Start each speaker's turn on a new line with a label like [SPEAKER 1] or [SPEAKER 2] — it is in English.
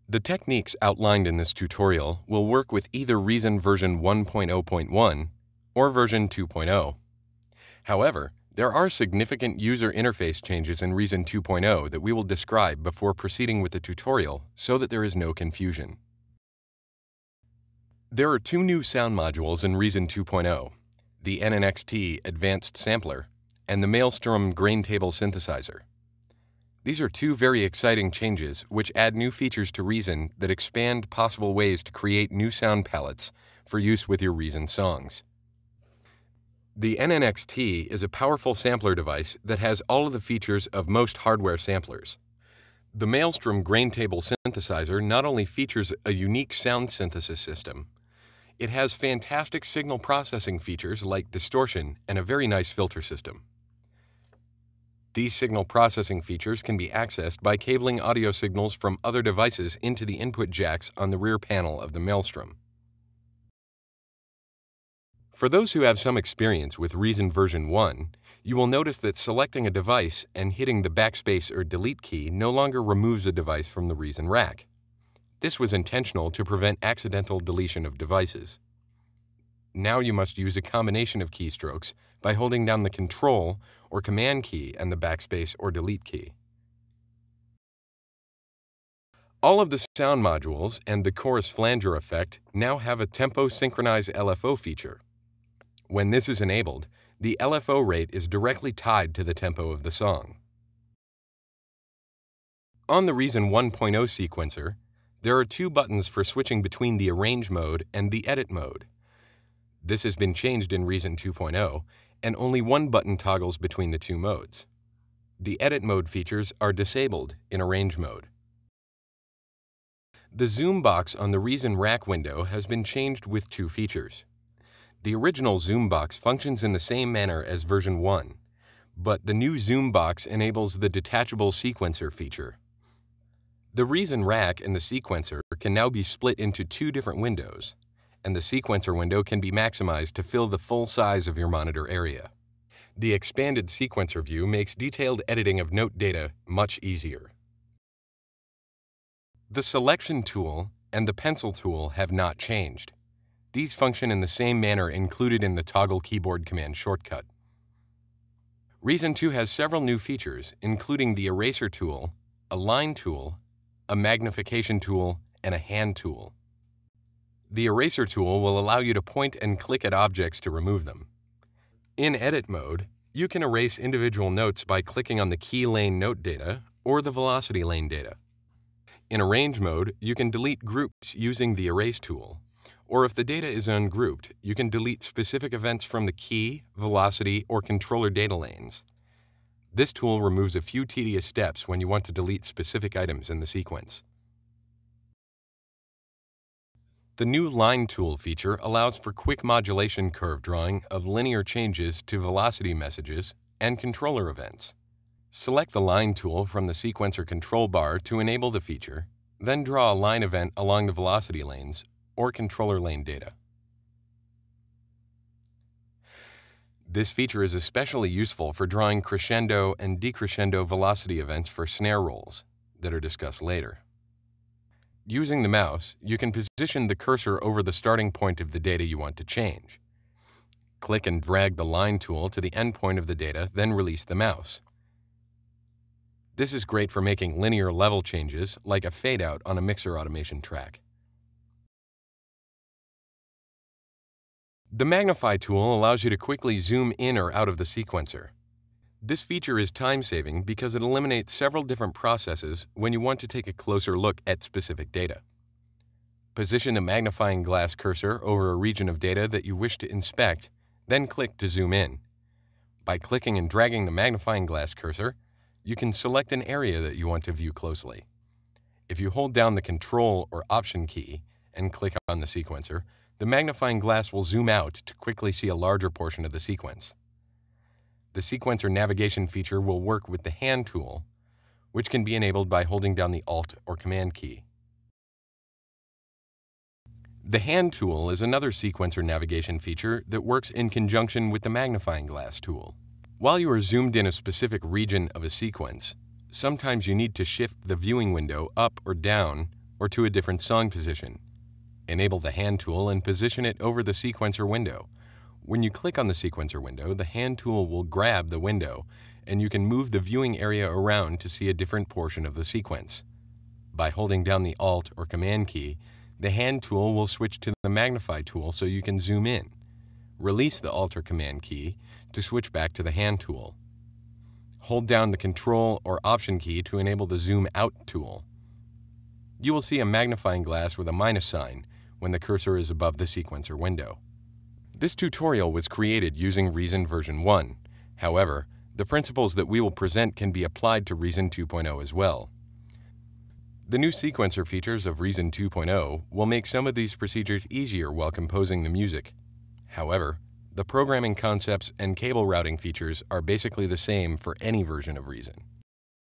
[SPEAKER 1] The techniques outlined in this tutorial will work with either Reason version 1.0.1 or version 2.0. However, there are significant user interface changes in Reason 2.0 that we will describe before proceeding with the tutorial so that there is no confusion. There are two new sound modules in Reason 2.0, the NNXT Advanced Sampler and the Maelstrom Grain Table Synthesizer. These are two very exciting changes which add new features to Reason that expand possible ways to create new sound palettes for use with your Reason songs. The NNXT is a powerful sampler device that has all of the features of most hardware samplers. The Maelstrom Grain Table Synthesizer not only features a unique sound synthesis system, it has fantastic signal processing features like distortion and a very nice filter system. These signal processing features can be accessed by cabling audio signals from other devices into the input jacks on the rear panel of the Maelstrom. For those who have some experience with Reason version 1, you will notice that selecting a device and hitting the backspace or delete key no longer removes a device from the Reason rack. This was intentional to prevent accidental deletion of devices. Now you must use a combination of keystrokes by holding down the Control or Command key and the backspace or delete key. All of the sound modules and the chorus flanger effect now have a tempo synchronize LFO feature. When this is enabled, the LFO rate is directly tied to the tempo of the song. On the Reason 1.0 sequencer, there are two buttons for switching between the Arrange mode and the Edit mode. This has been changed in Reason 2.0, and only one button toggles between the two modes. The Edit mode features are disabled in Arrange mode. The zoom box on the Reason rack window has been changed with two features. The original zoom box functions in the same manner as version 1, but the new zoom box enables the detachable sequencer feature. The Reason rack and the sequencer can now be split into two different windows, and the sequencer window can be maximized to fill the full size of your monitor area. The expanded sequencer view makes detailed editing of note data much easier. The Selection tool and the Pencil tool have not changed. These function in the same manner included in the Toggle Keyboard command shortcut. Reason 2 has several new features, including the Eraser tool, a Line tool, a Magnification tool, and a Hand tool. The Eraser tool will allow you to point and click at objects to remove them. In Edit mode, you can erase individual notes by clicking on the key lane note data or the velocity lane data. In Arrange mode, you can delete groups using the Erase tool, or if the data is ungrouped, you can delete specific events from the key, velocity, or controller data lanes. This tool removes a few tedious steps when you want to delete specific items in the sequence. The new Line tool feature allows for quick modulation curve drawing of linear changes to velocity messages and controller events. Select the Line tool from the sequencer control bar to enable the feature, then draw a line event along the velocity lanes or controller lane data. This feature is especially useful for drawing crescendo and decrescendo velocity events for snare rolls that are discussed later. Using the mouse, you can position the cursor over the starting point of the data you want to change. Click and drag the Line tool to the end point of the data, then release the mouse. This is great for making linear level changes like a fade-out on a mixer automation track. The Magnify tool allows you to quickly zoom in or out of the sequencer. This feature is time-saving because it eliminates several different processes when you want to take a closer look at specific data. Position the magnifying glass cursor over a region of data that you wish to inspect, then click to zoom in. By clicking and dragging the magnifying glass cursor, you can select an area that you want to view closely. If you hold down the Control or Option key and click on the sequencer, the magnifying glass will zoom out to quickly see a larger portion of the sequence. The sequencer navigation feature will work with the Hand tool, which can be enabled by holding down the Alt or Command key. The Hand tool is another sequencer navigation feature that works in conjunction with the magnifying glass tool. While you are zoomed in a specific region of a sequence, sometimes you need to shift the viewing window up or down or to a different song position. Enable the Hand tool and position it over the sequencer window. When you click on the sequencer window, the Hand tool will grab the window, and you can move the viewing area around to see a different portion of the sequence. By holding down the Alt or Command key, the Hand tool will switch to the Magnify tool so you can zoom in. Release the Alt or Command key to switch back to the Hand tool. Hold down the Control or Option key to enable the Zoom Out tool. You will see a magnifying glass with a minus sign when the cursor is above the sequencer window. This tutorial was created using Reason version 1. However, the principles that we will present can be applied to Reason 2.0 as well. The new sequencer features of Reason 2.0 will make some of these procedures easier while composing the music. However, the programming concepts and cable routing features are basically the same for any version of Reason.